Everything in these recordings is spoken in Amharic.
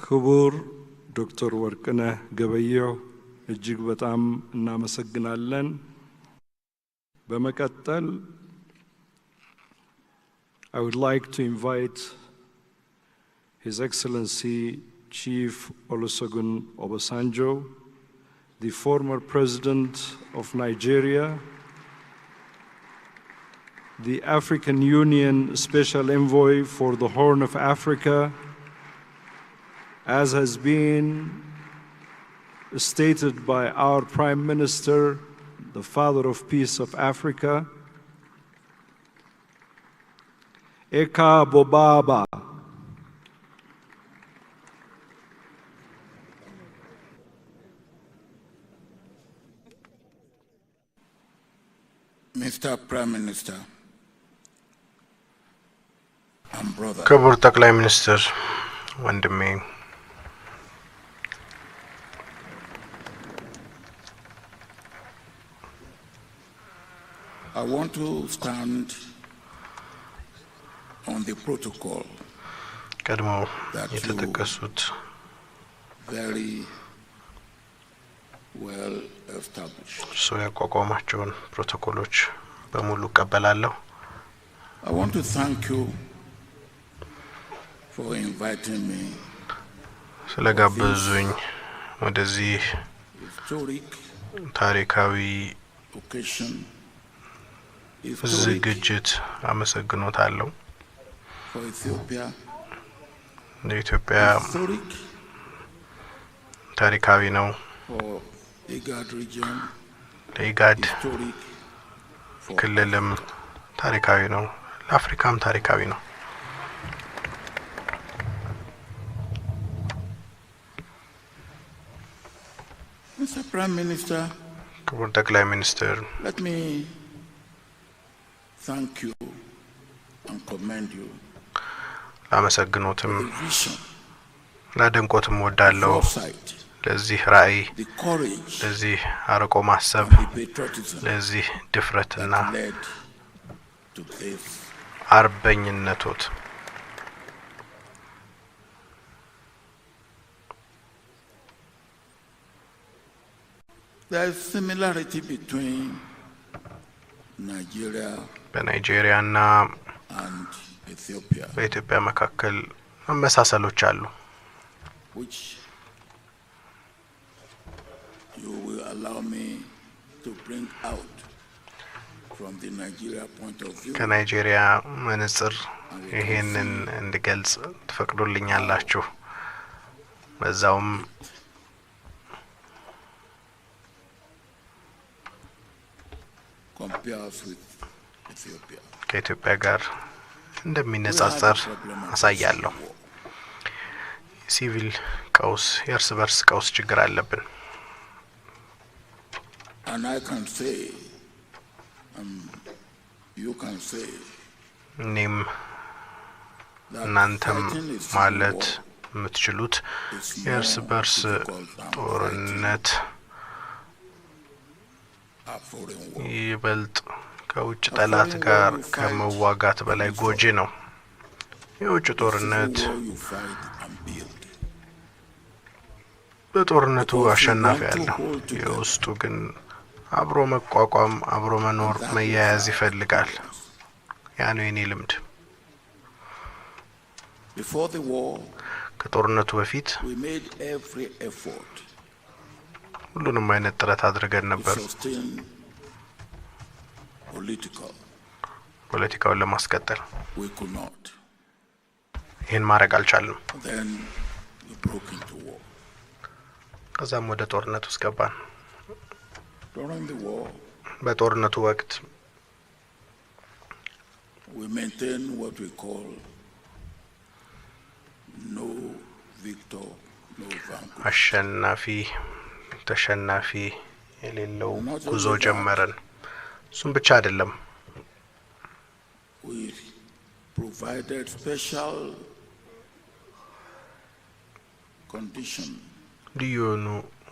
ክቡር ዶክተር ወርቅነህ ገበየሁ እጅግ በጣም እናመሰግናለን። በመቀጠል I would like to invite His Excellency Chief Olusegun Obasanjo, the former President of Nigeria, the African Union Special Envoy for the Horn of Africa, as has been stated by our Prime Minister, the Father of Peace of Africa, Eka Bobaba. Mr. Prime Minister and brother. ክቡር ጠቅላይ ሚኒስትር ወንድሜ I want to stand on the protocol ቀድሞ that የተጠቀሱት very well established. ሰው ያቋቋማቸውን ፕሮቶኮሎች በሙሉ እቀበላለሁ። I want to thank you for inviting me ስለጋበዙኝ ወደዚህ historic ታሪካዊ occasion. ዝግጅት አመሰግኖታለሁ። For Ethiopia, ለኢትዮጵያ historic ታሪካዊ ነው። for IGAD region, ለኢጋድ historic for ክልልም ታሪካዊ ነው። ለአፍሪካም ታሪካዊ ነው። Mr. Prime Minister, ክቡር ጠቅላይ ሚኒስትር let me thank you and commend you ላመሰግኖትም for the vision, ላደንቆትም ወዳለሁ foresight, ለዚህ ራዕይ፣ the courage, ለዚህ አርቆ ማሰብ፣ the patriotism ለዚህ ድፍረትና that led to this. አርበኝነቶት There is similarity between Nigeria በናይጄሪያና and Ethiopia, በኢትዮጵያ መካከል መመሳሰሎች አሉ። which you will allow me to bring out from the Nigeria point of view. ከናይጄሪያ መነጽር ይሄንን እንድገልጽ ትፈቅዱልኛላችሁ? በዛውም Compares with Ethiopia. ከኢትዮጵያ ጋር እንደሚነጻጸር አሳያለሁ። ሲቪል ቀውስ፣ የእርስ በርስ ቀውስ ችግር አለብን። And I can say, you can say, እኔም that እናንተም fighting a civil ማለት war የምትችሉት is የእርስ more በርስ difficult than ጦርነት fighting a foreign war. ይበልጥ ከውጭ ጠላት ጋር ከመዋጋት በላይ ጎጂ ነው። የውጭ ጦርነት Civil war you fight and build. በጦርነቱ አሸናፊ ያለ፣ የውስጡ ግን አብሮ መቋቋም፣ አብሮ መኖር፣ መያያዝ ይፈልጋል። ያ ነው የኔ ልምድ። Before the war, ከጦርነቱ በፊት we made every effort ሁሉንም አይነት ጥረት አድርገን to ነበር sustain ፖለቲካውን ለማስቀጠል። we could not. ይህን ማድረግ አልቻልንም። Then we broke into war. ከዛም ወደ ጦርነት ውስጥ ገባን። During the war, በጦርነቱ ወቅት we maintained what we call no victor, no vanquished. አሸናፊ ተሸናፊ የሌለው ጉዞ ጀመረን። እሱም ብቻ አይደለም፣ We provided special condition ልዩ የሆኑ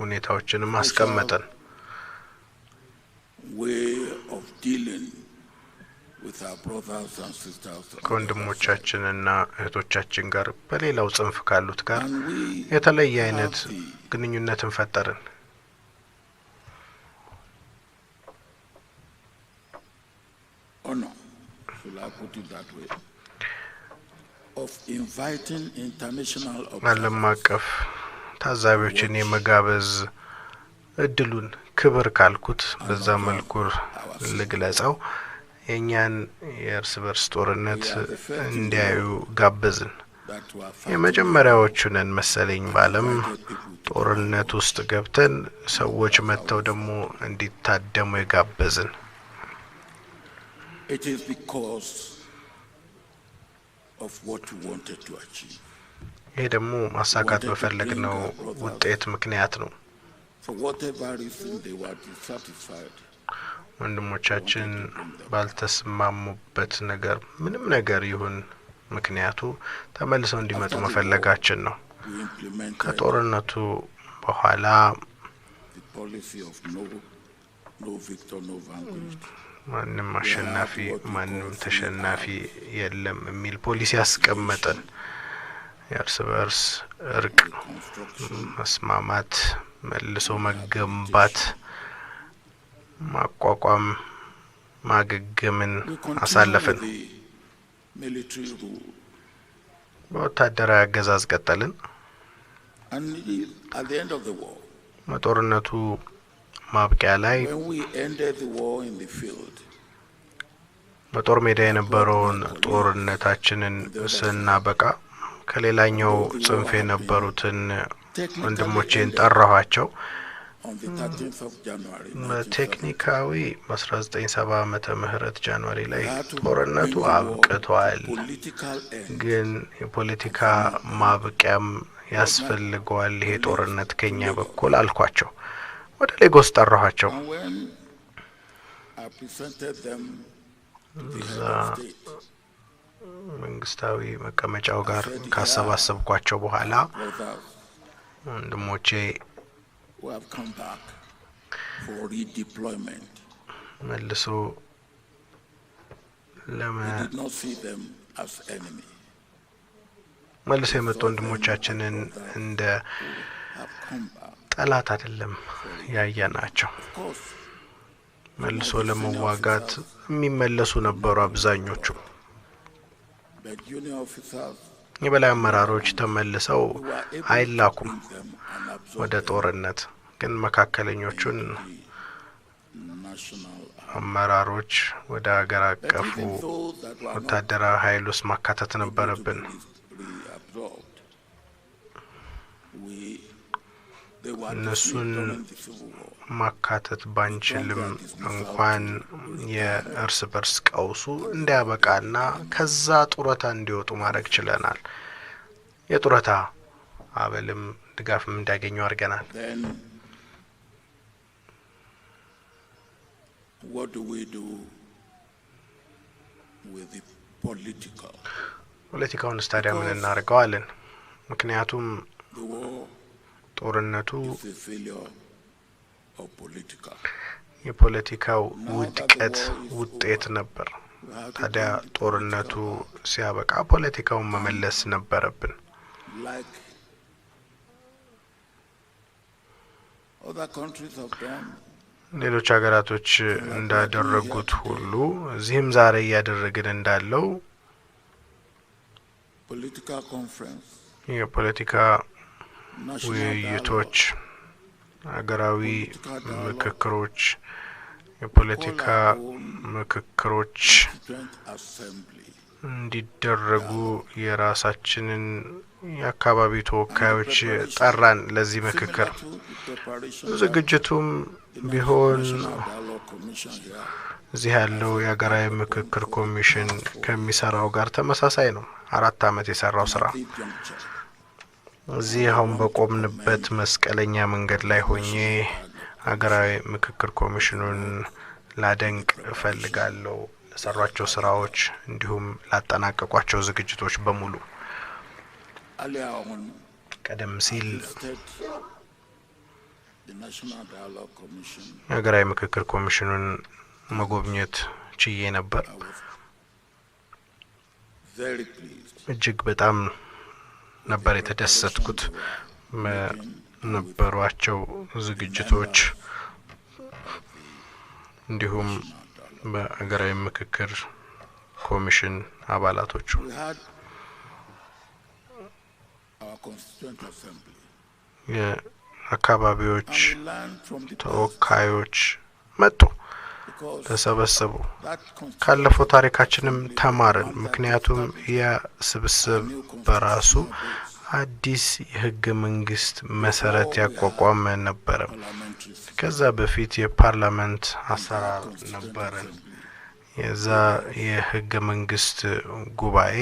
ሁኔታዎችንም አስቀመጠን። way of dealing ከወንድሞቻችንና እህቶቻችን ጋር በሌላው ጽንፍ ካሉት ጋር የተለየ አይነት ግንኙነትን ፈጠርን። ዓለም አቀፍ ታዛቢዎችን የመጋበዝ እድሉን ክብር ካልኩት በዛ መልኩ ልግለጸው የኛን የእርስ በርስ ጦርነት እንዲያዩ ጋበዝን። የመጀመሪያዎቹ ነን መሰለኝ በዓለም ጦርነት ውስጥ ገብተን ሰዎች መጥተው ደግሞ እንዲታደሙ የጋበዝን። It is because of what we wanted to achieve. ይሄ ደግሞ ማሳካት በፈለግነው ውጤት ምክንያት ነው። For whatever reason they were dissatisfied. ወንድሞቻችን ባልተስማሙበት ነገር ምንም ነገር ይሁን ምክንያቱ ተመልሰው እንዲመጡ መፈለጋችን ነው። ከጦርነቱ በኋላ ማንም አሸናፊ ማንም ተሸናፊ የለም የሚል ፖሊሲ ያስቀመጠን። የእርስ በርስ እርቅ፣ መስማማት፣ መልሶ መገንባት፣ ማቋቋም፣ ማገገምን አሳለፍን። በወታደራዊ አገዛዝ ቀጠልን። በጦርነቱ ማብቂያ ላይ በጦር ሜዳ የነበረውን ጦርነታችንን ስናበቃ ከሌላኛው ጽንፍ የነበሩትን ወንድሞቼን ጠራኋቸው። በቴክኒካዊ በ1970 ዓመተ ምህረት ጃንዋሪ ላይ ጦርነቱ አብቅቷል፣ ግን የፖለቲካ ማብቂያም ያስፈልገዋል ይሄ ጦርነት ከኛ በኩል አልኳቸው። ወደ ሌጎስ ጠራኋቸው። መንግስታዊ መቀመጫው ጋር ካሰባሰብኳቸው በኋላ ወንድሞቼ መልሶ መልሶ የመጡ ወንድሞቻችንን እንደ ጠላት አይደለም ያያናቸው። መልሶ ለመዋጋት የሚመለሱ ነበሩ አብዛኞቹ። የበላይ አመራሮች ተመልሰው አይላኩም ወደ ጦርነት፣ ግን መካከለኞቹን አመራሮች ወደ ሀገር አቀፉ ወታደራዊ ኃይል ውስጥ ማካተት ነበረብን። እነሱን ማካተት ባንችልም እንኳን የእርስ በርስ ቀውሱ እንዲያበቃና ከዛ ጡረታ እንዲወጡ ማድረግ ችለናል። የጡረታ አበልም ድጋፍም እንዲያገኙ አድርገናል። ፖለቲካውን ስታዲያ ምን እናደርገዋለን? ምክንያቱም ጦርነቱ የፖለቲካው ውድቀት ውጤት ነበር። ታዲያ ጦርነቱ ሲያበቃ ፖለቲካውን መመለስ ነበረብን። ሌሎች ሀገራቶች እንዳደረጉት ሁሉ እዚህም ዛሬ እያደረግን እንዳለው የፖለቲካ ውይይቶች፣ ሀገራዊ ምክክሮች፣ የፖለቲካ ምክክሮች እንዲደረጉ የራሳችንን የአካባቢ ተወካዮች ጠራን ለዚህ ምክክር። ዝግጅቱም ቢሆን እዚህ ያለው የሀገራዊ ምክክር ኮሚሽን ከሚሰራው ጋር ተመሳሳይ ነው። 4 አመት የሰራው ስራ እዚህ አሁን በቆምንበት መስቀለኛ መንገድ ላይ ሆኜ ሀገራዊ ምክክር ኮሚሽኑን ላደንቅ እፈልጋለሁ ለሰሯቸው ስራዎች እንዲሁም ላጠናቀቋቸው ዝግጅቶች በሙሉ። ቀደም ሲል ሀገራዊ ምክክር ኮሚሽኑን መጎብኘት ችዬ ነበር። very pleased. እጅግ በጣም ነበር የተደሰትኩት ነበሯቸው ዝግጅቶች እንዲሁም በአገራዊ ምክክር ኮሚሽን አባላቶቹ የአካባቢዎች ተወካዮች መጡ ተሰበሰቡ ካለፈው ታሪካችንም ተማርን ምክንያቱም ያ ስብስብ በራሱ አዲስ የህገ መንግስት መሰረት ያቋቋመ ነበር ከዛ በፊት የፓርላመንት አሰራር ነበር የዛ የህገ መንግስት ጉባኤ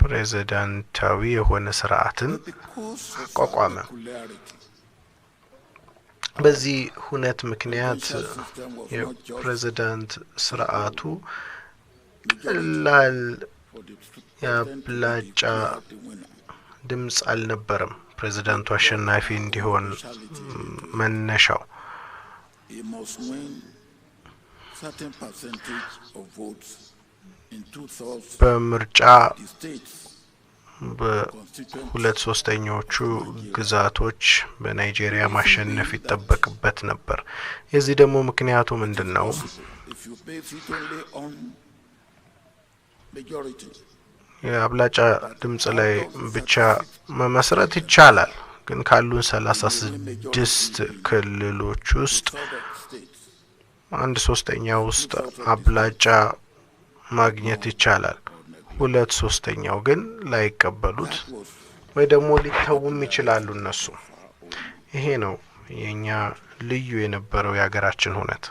ፕሬዝዳንታዊ የሆነ ስርዓትን አቋቋመ በዚህ ሁነት ምክንያት የፕሬዝዳንት ስርዓቱ ቀላል ያብላጫ ድምጽ አልነበረም ፕሬዝዳንቱ አሸናፊ እንዲሆን መነሻው በምርጫ በሁለት ሶስተኛዎቹ ግዛቶች በናይጄሪያ ማሸነፍ ይጠበቅበት ነበር የዚህ ደግሞ ምክንያቱ ምንድነው የአብላጫ ድምጽ ላይ ብቻ መመስረት ይቻላል ግን ካሉን 36 ክልሎች ውስጥ አንድ ሶስተኛው ውስጥ አብላጫ ማግኘት ይቻላል ሁለት ሶስተኛው ግን ላይቀበሉት ወይ ደግሞ ሊተውም ይችላሉ እነሱ ይሄ ነው የኛ ልዩ የነበረው ያገራችን ሁነት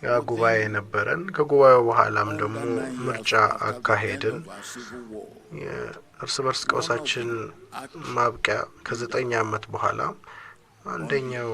ያ ጉባኤ ነበረን ከጉባኤው በኋላም ደግሞ ምርጫ አካሄድን የእርስ በርስ ቀውሳችን ማብቂያ ከ9 አመት በኋላ አንደኛው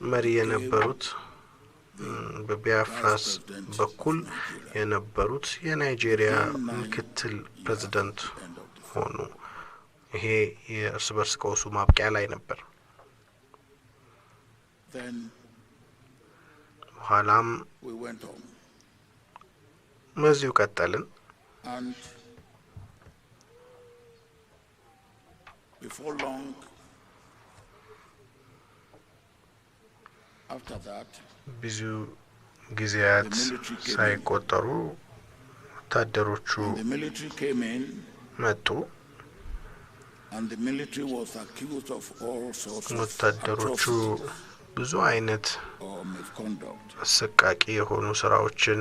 መሪ የነበሩት በቢያፍራስ በኩል የነበሩት የናይጄሪያ ምክትል ፕሬዝዳንት ሆኑ ይሄ የእርስ በርስ ቀውሱ ማብቂያ ላይ ነበር ኋላም መዚሁ ቀጠልን before long after that ብዙ ጊዜያት ሳይቆጠሩ ወታደሮቹ መጡ and the military was accused of all sorts of ወታደሮቹ ብዙ አይነት አሰቃቂ የሆኑ ስራዎችን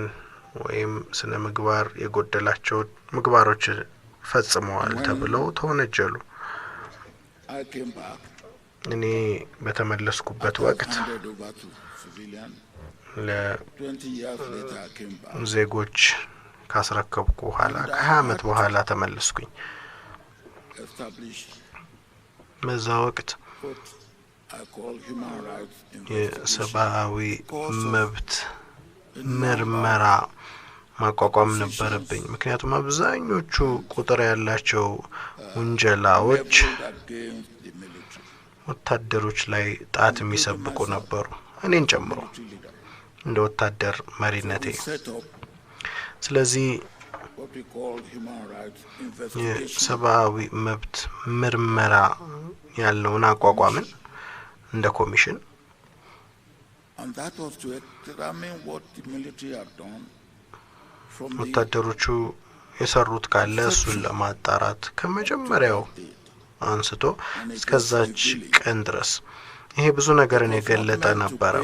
ወይም ስነ ምግባር የጎደላቸው ምግባሮች ፈጽመዋል ተብለው ተወነጀሉ እኔ በተመለስኩበት ወቅት ለዜጎች ካስረከብኩ በኋላ ከ20 አመት በኋላ ተመለስኩኝ በዛ ወቅት የሰብአዊ መብት ምርመራ ማቋቋም ነበረብኝ ምክንያቱም አብዛኞቹ ቁጥር ያላቸው ወንጀላዎች ወታደሮች ላይ ጣት የሚሰብቁ ነበሩ እኔን ጨምሮ እንደ ወታደር መሪነቴ ስለዚህ የሰብአዊ መብት ምርመራ ያለውን አቋቋምን እንደ ኮሚሽን and that was to examine what the military had done ወታደሮቹ የሰሩት ካለ እሱን ለማጣራት ከመጀመሪያው አንስቶ እስከዛች ቀን ድረስ ይሄ ብዙ ነገርን የገለጠ ነበር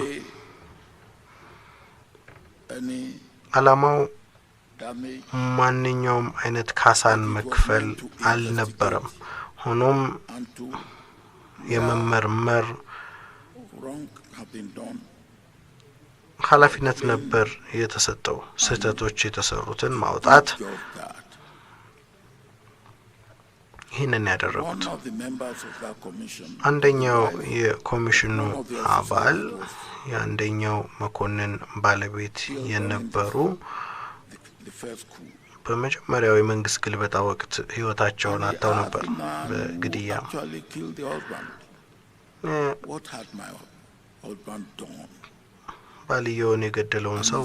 አላማው ማንኛውም አይነት ካሳን መክፈል አልነበረም ሆኖም የመመርመር ኃላፊነት ነበር የተሰጠው ስህተቶች የተሰሩትን ማውጣት ይሄንን ያደረጉት አንደኛው የኮሚሽኑ አባል የአንደኛው መኮንን ባለቤት የነበሩ በመጀመሪያው የመንግስት ግልበጣ ወቅት ህይወታቸውን አጥተው ነበር በግድያ። ባልየውን የገደለውን ሰው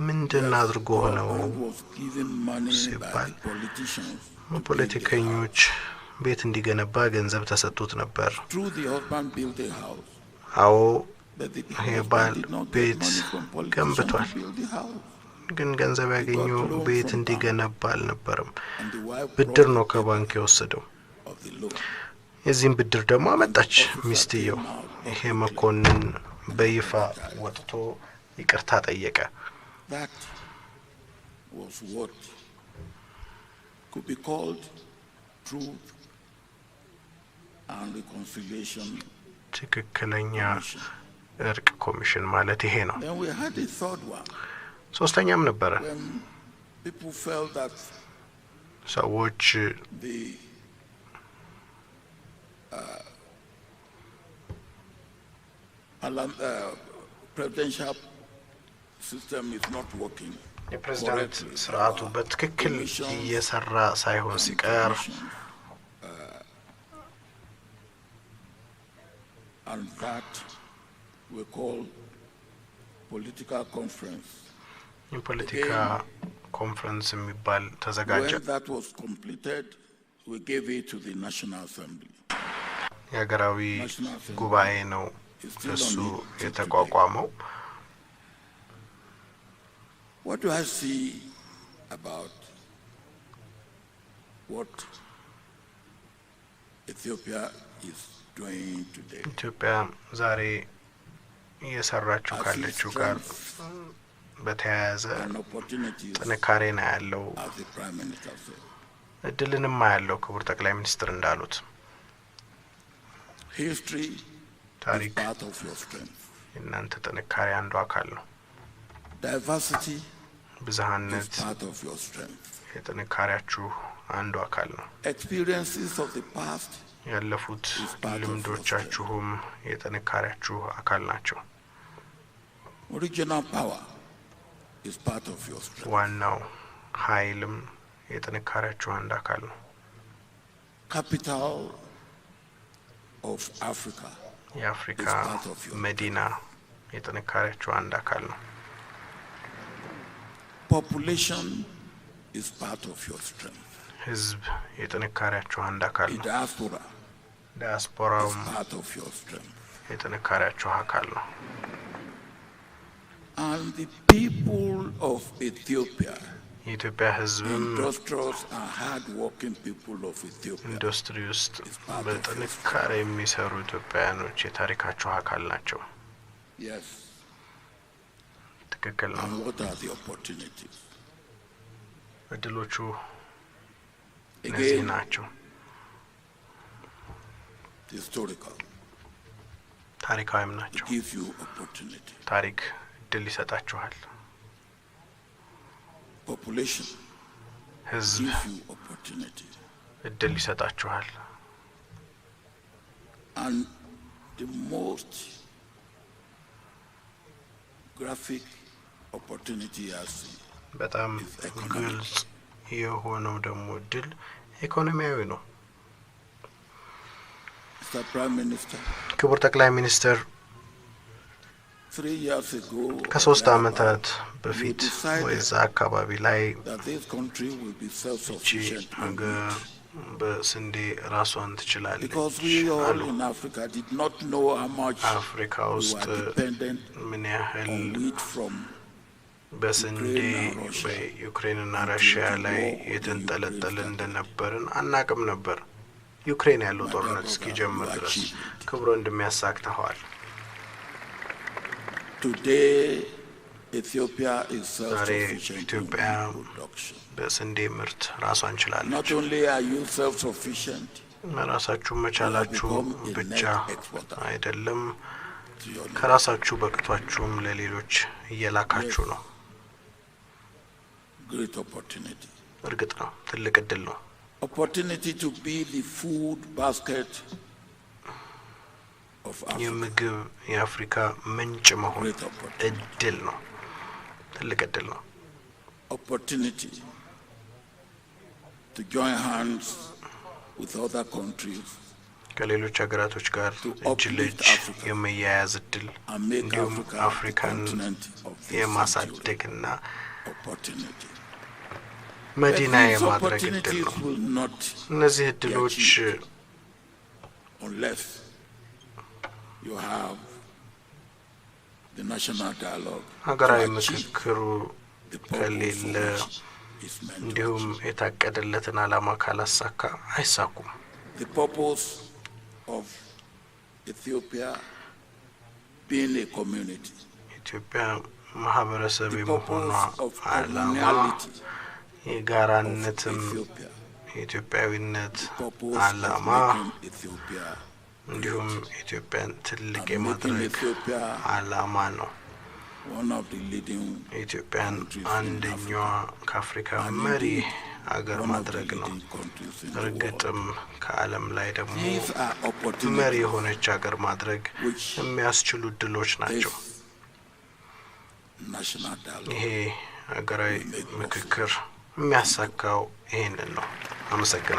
ምንድን አድርጎ ሆነው ሲባል ፖለቲከኞች ቤት እንዲገነባ ገንዘብ ተሰጥቶት ነበር። አዎ የባል ቤት ገንብቷል፣ ግን ገንዘብ ያገኘው ቤት እንዲገነባ አልነበረም። ብድር ነው ከባንክ የወሰደው። የዚህም ብድር ደግሞ አመጣች ሚስትየው። ይሄ መኮንን በይፋ ወጥቶ ይቅርታ ጠየቀ። ትክክለኛ እርቅ ኮሚሽን ማለት ይሄ ነው። ሶስተኛም ነበረ። ሰዎች የፕሬዝዳንት ስርዓቱ በትክክል እየሰራ ሳይሆን ሲቀር and that we call political conference. የፖለቲካ ኮንፈረንስ የሚባል ተዘጋጀ። When that was completed, we gave it to the National Assembly. የሀገራዊ ጉባኤ ነው እሱ የተቋቋመው። What do I see about what Ethiopia is doing today? ኢትዮጵያ ዛሬ እየሰራችው ካለችው ጋር በተያያዘ ጥንካሬ ነው ያለው፣ እድልንም ያለው። ክቡር ጠቅላይ ሚኒስትር እንዳሉት ታሪክ የእናንተ ጥንካሬ አንዱ አካል ነው። ብዝሃነት የጥንካሬያችሁ አንዱ አካል ነው። ያለፉት ልምዶቻችሁም የጥንካሬያችሁ አካል ናቸው። ዋናው ኃይልም የጥንካሬያችሁ አንድ አካል ነው። የአፍሪካ መዲና የጥንካሬያችሁ አንድ አካል ነው። ህዝብ የጥንካሬያችሁ አንድ አካል ነው። ዲያስፖራውም የጥንካሬያችሁ አካል ነው። And the people of Ethiopia, የኢትዮጵያ ህዝብም industrious and hard-working people of Ethiopia, ኢንዱስትሪ ውስጥ በጥንካሬ የሚሰሩ ኢትዮጵያውያኖች የታሪካችሁ አካል ናቸው። Yes. ትክክል ነው። And what are the opportunities? እድሎቹ እነዚህ ናቸው። Historical. ታሪካዊም ናቸው። Give you opportunity. ታሪክ እድል ይሰጣችኋል። Population. ህዝብ Give you opportunity. እድል ይሰጣችኋል። And the most graphic opportunity I see በጣም ግልጽ የሆነው ደግሞ እድል ኢኮኖሚያዊ ነው። Mr. Prime Minister, ክቡር ጠቅላይ ሚኒስትር 3 years ago, ከ3 አመታት በፊት ወይዛ አካባቢ ላይ ሀገር በስንዴ ራሷን ትችላለች አሉ። አፍሪካ ውስጥ ምን ያህል በስንዴ በዩክሬንና ራሽያ ላይ የተንጠለጠለ እንደነበርን አናቅም ነበር። ዩክሬን ያለው ጦርነት እስኪጀምር ድረስ ክብሮ እንደሚያሳክተዋል። ዛሬ ኢትዮጵያ በስንዴ ምርት ራሷን ችላለች። ራሳችሁ መቻላችሁ ብቻ አይደለም፣ ከራሳችሁ በቅቷችሁም ለሌሎች እየላካችሁ ነው። እርግጥ ነው ትልቅ እድል ነው። opportunity to be the food basket of Africa. የምግብ የአፍሪካ ምንጭ መሆን እድል ነው። ትልቅ እድል ነው። Opportunity to join hands with other countries ከሌሎች ሀገራቶች ጋር እጅ ለእጅ የመያያዝ እድል እንዲሁም አፍሪካን የማሳደግና መዲና የማድረግ እድል ነው። እነዚህ እድሎች unless you have the national dialogue ሀገራዊ ምክክሩ ከሌለ እንዲሁም የታቀደለትን ዓላማ ካላሳካ አይሳኩም። The purpose of Ethiopia being a community, ኢትዮጵያ ማህበረሰብ የመሆኗ ዓላማ የጋራነትም የኢትዮጵያዊነት ዓላማ እንዲሁም ኢትዮጵያን ትልቅ የማድረግ ዓላማ ነው። ኢትዮጵያን አንደኛዋ ከአፍሪካ መሪ አገር ማድረግ ነው። እርግጥም ከዓለም ላይ ደግሞ መሪ የሆነች አገር ማድረግ የሚያስችሉ እድሎች ናቸው። ይሄ ሀገራዊ ምክክር የሚያሳካው ይሄንን ነው። አመሰግናለሁ።